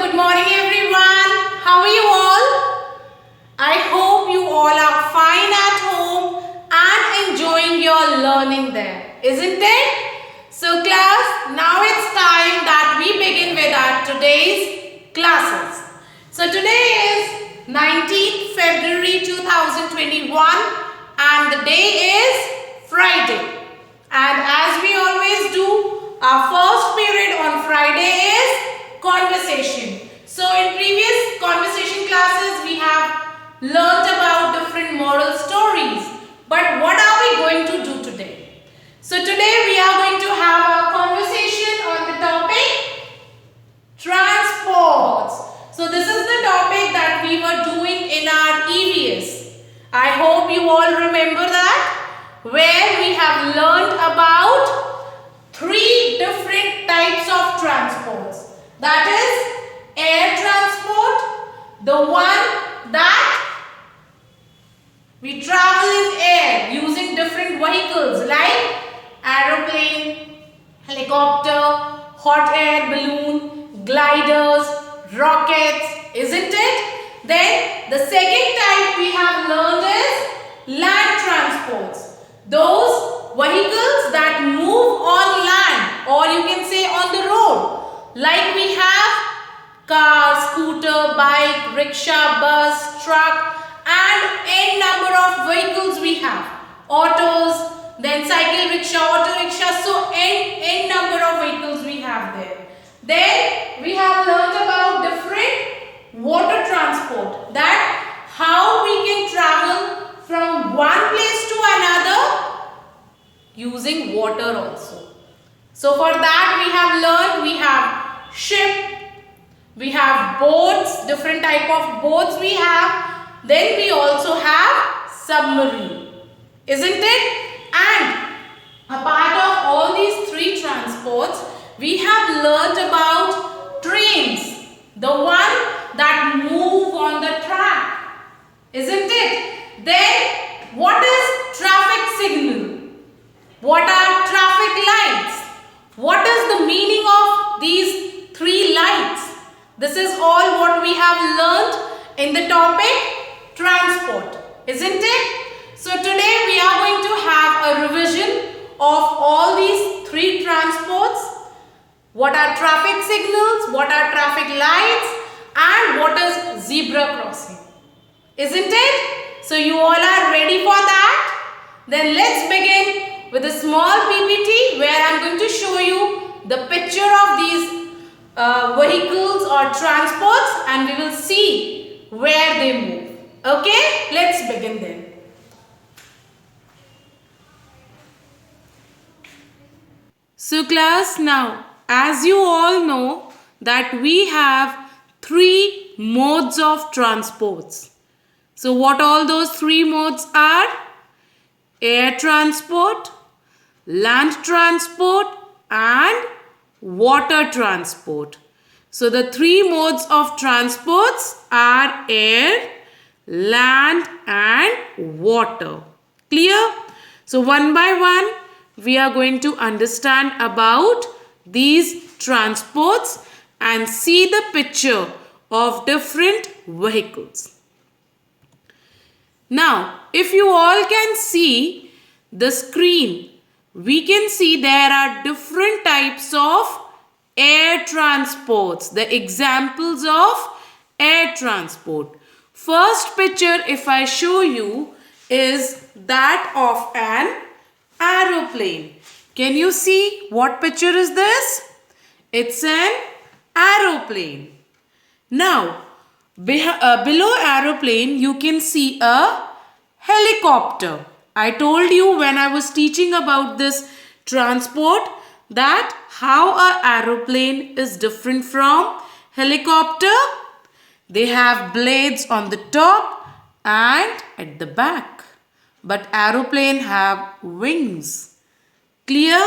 good morning everyone. How are you all? I hope you all are fine at home and enjoying your learning there, isn't it? So class, now it's time that we begin with our today's classes. So today is 19th February 2021 and the day is Friday. And as we always do, our first period on Friday is conversation. So in previous conversation classes we have learnt about different moral stories. But what are we going to do today? So today we are going to have a conversation on the topic transports. So this is the topic that we were doing in our EVS. I hope you all remember that, where we have learnt about 3 different types of transports. That is air transport, the one that we travel in air using different vehicles like aeroplane, helicopter, hot air balloon, gliders, rockets, isn't it? Then the second type we have learned is land transports. Those vehicles that move on land, or you can say on the road. Like we have car, scooter, bike, rickshaw, bus, truck and n number of vehicles we have. Autos, then cycle rickshaw, auto rickshaw, so n number of vehicles we have there. Then we have learnt about different water transport, that how we can travel from one place to another using water also. So for that we have learned, we have ship, we have boats, different type of boats we have. Then we also have submarine, isn't it? And a part of all these 3 transports, we have learnt about trains, the one that move on the track, isn't it? Then what is traffic signal? What are traffic lights? What is the meaning of these 3 lights? This is all what we have learnt in the topic transport, isn't it? So today we are going to have a revision of all these 3 transports. What are traffic signals? What are traffic lights? And what is zebra crossing? Isn't it? So you all are ready for that? Then let's begin with a small PPT where I am going to show you the picture of these vehicles or transports and we will see where they move. Okay, let's begin then. So class, now as you all know that we have 3 modes of transports. So what all those 3 modes are? Air transport, land transport and water transport. So the 3 modes of transports are air, land and water. Clear? So one by one we are going to understand about these transports and see the picture of different vehicles. Now, if you all can see the screen, we can see there are different types of air transports, the examples of air transport. First picture, if I show you, is that of an aeroplane. Can you see what picture is this? It's an aeroplane. Now, below aeroplane, you can see a helicopter. I told you when I was teaching about this transport that how a aeroplane is different from helicopter. They have blades on the top and at the back. But aeroplane have wings. Clear?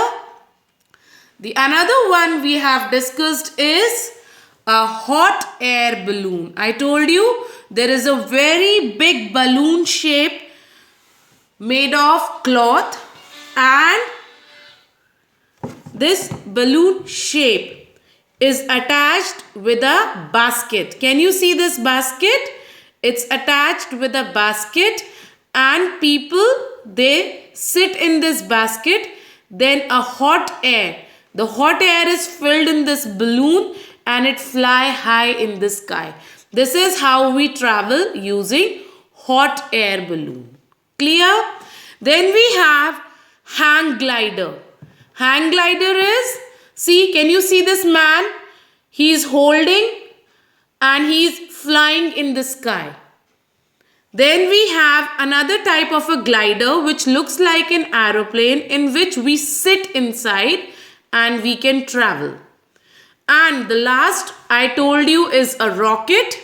The another one we have discussed is a hot air balloon. I told you there is a very big balloon shape made of cloth and this balloon shape is attached with a basket. Can you see this basket? It's attached with a basket, and people, they sit in this basket. Then a hot air. The hot air is filled in this balloon and it fly high in the sky. This is how we travel using hot air balloon. Clear? Then we have hang glider. Hang glider is, see, can you see this man? He is holding and he is flying in the sky. Then we have another type of a glider which looks like an aeroplane, in which we sit inside and we can travel. And the last I told you is a rocket.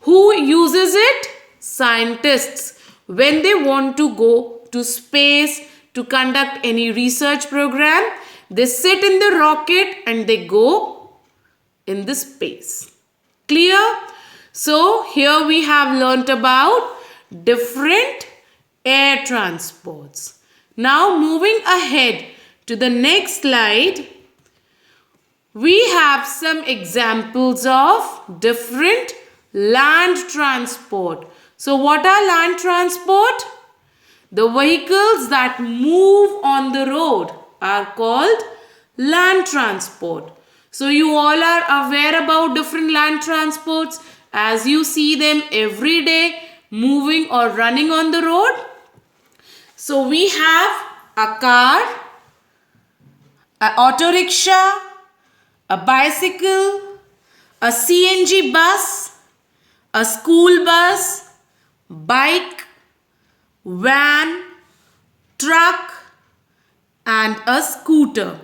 Who uses it? Scientists. When they want to go to space to conduct any research program, they sit in the rocket and they go in the space. Clear? So here we have learnt about different air transports. Now moving ahead to the next slide, we have some examples of different land transport. So what are land transport? The vehicles that move on the road are called land transport. So you all are aware about different land transports as you see them every day moving or running on the road. So we have a car, an auto rickshaw, a bicycle, a CNG bus, a school bus, bike, van, truck, and a scooter.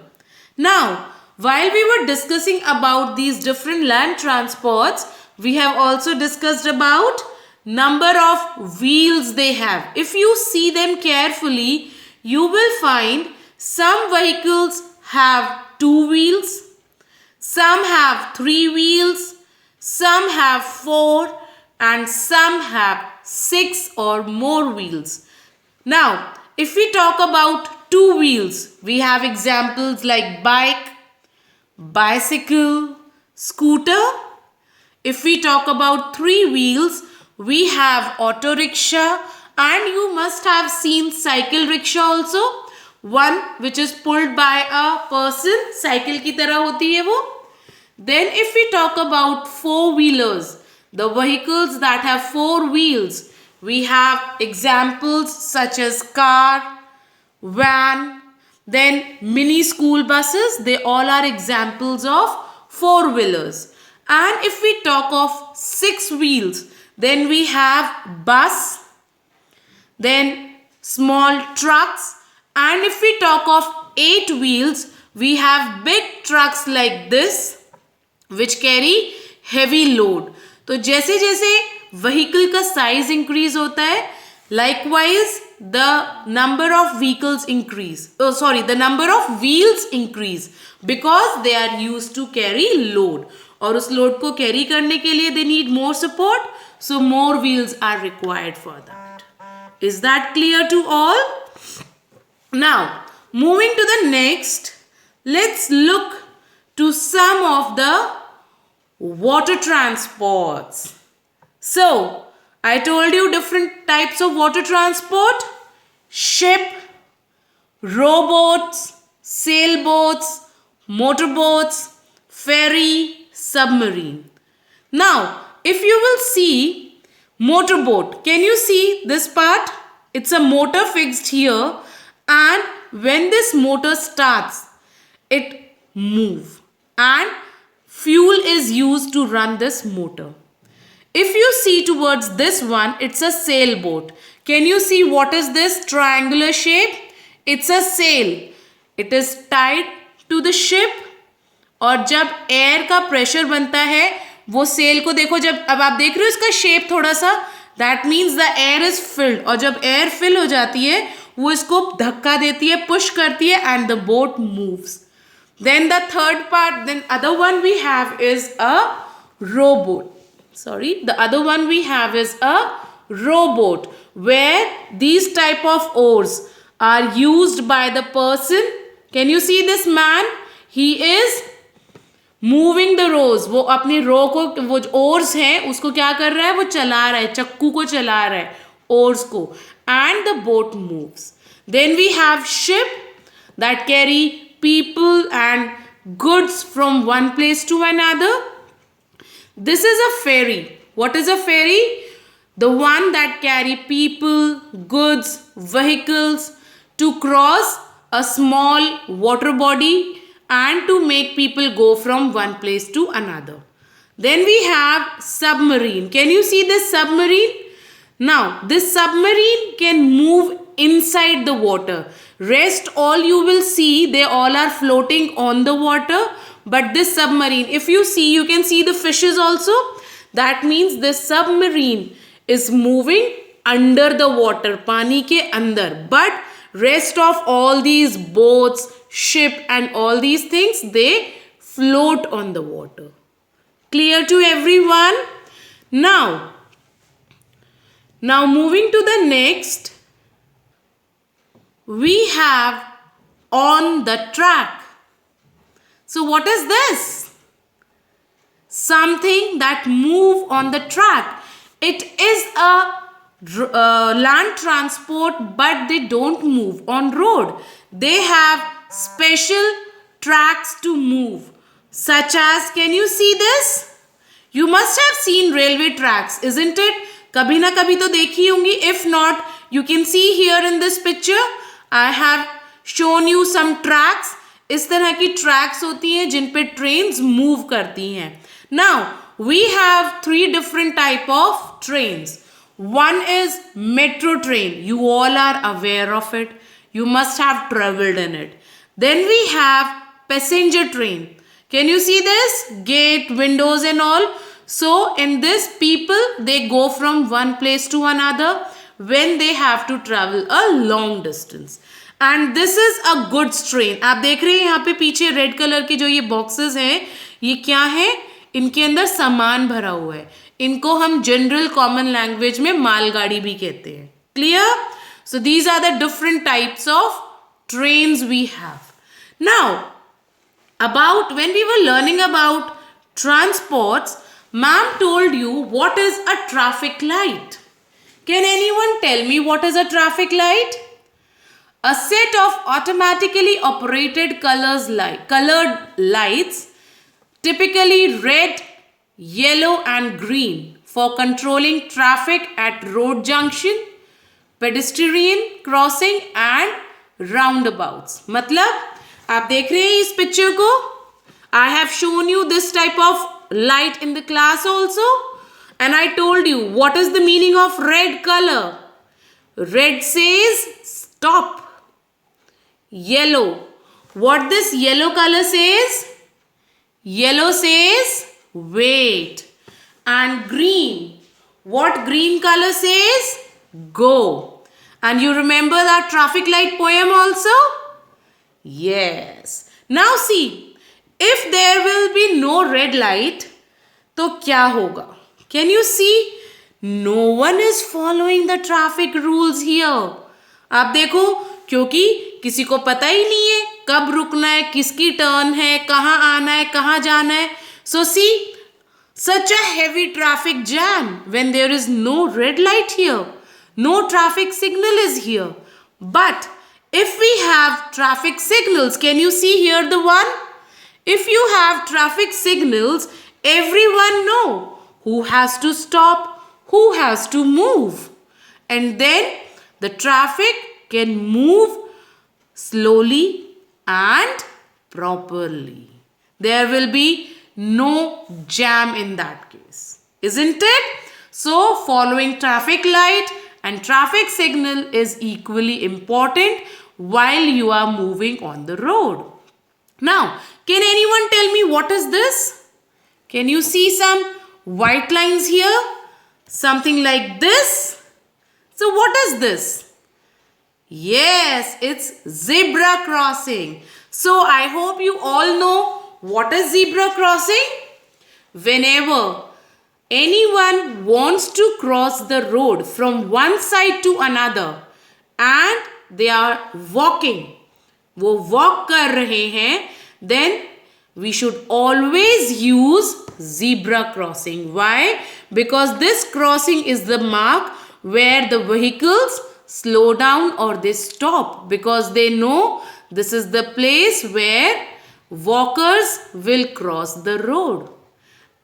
Now, while we were discussing about these different land transports, we have also discussed about number of wheels they have. If you see them carefully, you will find some vehicles have 2 wheels, some have 3 wheels, some have 4, and some have 6 or more wheels. Now, if we talk about 2 wheels, we have examples like bike, bicycle, scooter. If we talk about 3 wheels, we have auto rickshaw, and you must have seen cycle rickshaw also. One which is pulled by a person, cycle की तरह होती है वो. Then if we talk about 4-wheelers, the vehicles that have 4 wheels, we have examples such as car, van, then mini school buses. They all are examples of 4-wheelers. And if we talk of 6 wheels, then we have bus, then small trucks, and if we talk of 8 wheels, we have big trucks like this which carry heavy load. तो जैसे जैसे vehicle का size increase होता है, likewise the number of vehicles increase. The number of wheels increase because they are used to carry load. और उस load को carry करने के लिए they need more support, so more wheels are required for that. Is that clear to all? Now, moving to the next, let's look to some of the water transports. So, I told you different types of water transport: ship, rowboats, sailboats, motorboats, ferry, submarine. Now, if you will see motorboat, can you see this part? It's a motor fixed here, and when this motor starts, it moves and fuel is used to run this motor. If you see towards this one, it's a sailboat. Can you see what is this triangular shape? It's a sail. It is tied to the ship, और जब air का pressure बनता है वो cell को देखो, जब अब आप देख रहे हो इसका शेप थोड़ा सा, that means the air is filled, और जब एयर फिल हो जाती है वो इसको धक्का देती है, पुश करती है, and the boat moves. Then the third part, then other one we have is a rowboat. The other one we have is a rowboat, where these type of oars are used by the person. Can you see this man? He is moving the rows, वो अपनी रो को, वो ores है उसको क्या कर रहा है, वो चला रहा है, चक्कू को चला रहा है, ओर्स को. And the boat moves. Then we have ship that carry people and goods from one place to another. This is a ferry. What is a ferry? The one that carry people, goods, vehicles to cross a small water body and to make people go from one place to another. Then we have submarine. Can you see this submarine? Now, this submarine can move inside the water. Rest all you will see, they all are floating on the water. But this submarine, if you see, you can see the fishes also. That means this submarine is moving under the water, पानी के अंदर. But rest of all these boats, ship and all these things, they float on the water. Clear to everyone? Now moving to the next, we have on the track. So what is this? Something that move on the track. It is a land transport, but they don't move on road. They have special tracks to move. Such as, can you see this? You must have seen railway tracks, isn't it? कभी ना कभी तो देखी होंगी. If not, you can see here in this picture, I have shown you some tracks. इस तरह की tracks होती हैं जिन पे trains move करती हैं. Now, we have 3 different type of trains. One is metro train. You all are aware of it. You must have traveled in it. Then we have passenger train. Can you see this? Gate, windows and all. So, in this, people, they go from one place to another when they have to travel a long distance. And this is a goods train. आप देख रहे हैं यहाँ पे पीछे red colour की जो ये बॉक्सेस हैं, ये क्या है? इनके अंदर सामान भरा हुआ है. इनको हम जनरल कॉमन लैंग्वेज में मालगाड़ी भी कहते हैं. Clear? So these are the different types of trains we have. Now, about when we were learning about transports, ma'am told you what is a traffic light. Can anyone tell me what is a traffic light? A set of automatically operated colored lights, typically red, yellow and green, for controlling traffic at road junction, pedestrian crossing and roundabouts. मतलब आप देख रहे हैं इस picture को? I have shown you this type of light in the class also, and I told you what is the meaning of red color. Red says stop. Yellow, what this yellow color says? Yellow says wait. And green, what green color says? Go. And you remember that traffic light poem also? Yes. Now see, if there will be no red light, तो क्या होगा? Can you see? No one is following the traffic rules here. आप देखो, क्योंकि किसी को पता ही नहीं है कब रुकना है, किसकी टर्न है, कहाँ आना है, कहाँ जाना है. So see, such a heavy traffic jam when there is no red light here. No traffic signal is here. But if we have traffic signals, can you see here the one? If you have traffic signals, everyone know who has to stop, who has to move. And then the traffic can move slowly and properly. There will be no jam in that case, isn't it? So following traffic light and traffic signal is equally important while you are moving on the road. Now, can anyone tell me what is this? Can you see some white lines here? Something like this. So what is this? Yes, it's zebra crossing. So I hope you all know what is zebra crossing. Whenever anyone wants to cross the road from one side to another and they are walking, वो walk कर रहे हैं, then we should always use zebra crossing. Why? Because this crossing is the mark where the vehicles slow down or they stop, because they know this is the place where walkers will cross the road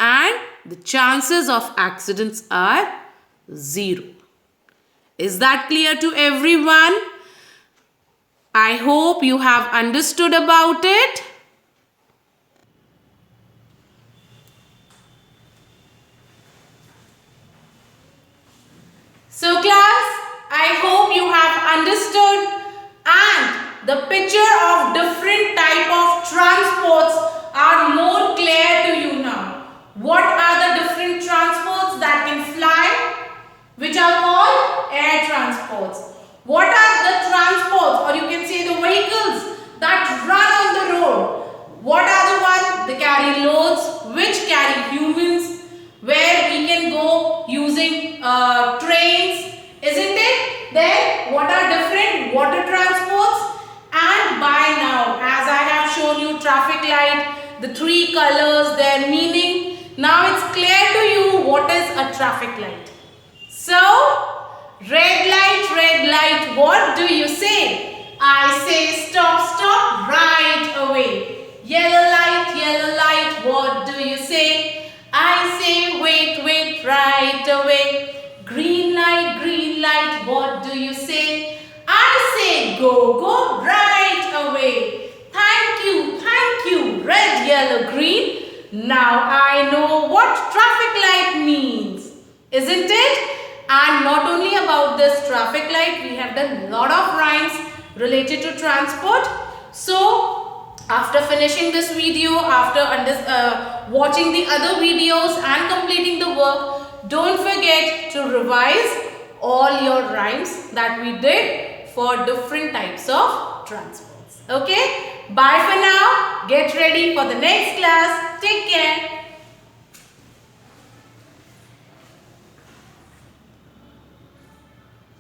and the chances of accidents are 0. Is that clear to everyone? I hope you have understood about it. So class, I hope you have understood, and the picture of different type of transports are more clear to you now. What are the different transports that can fly, which are called air transports? What are the transports, or you can say the vehicles that run on the road? What are the ones? They carry loads, which carry humans, where we can go using trains, isn't it? Then what are different water transports? And by now, as I have shown you traffic light, the 3 colors, their meaning, now it's clear to you what is a traffic light. So, red light, what do you say? I say stop, stop, right away. Yellow light, what do you say? I say wait, wait, right away. Green light, what do you say? I say go, go, right away. Thank you, red, yellow, green. Now I know what traffic light means, isn't it? And not only about this traffic light, we have done a lot of rhymes related to transport. So, after finishing this video, after watching the other videos and completing the work, don't forget to revise all your rhymes that we did for different types of transports. Okay? Bye for now. Get ready for the next class. Take care.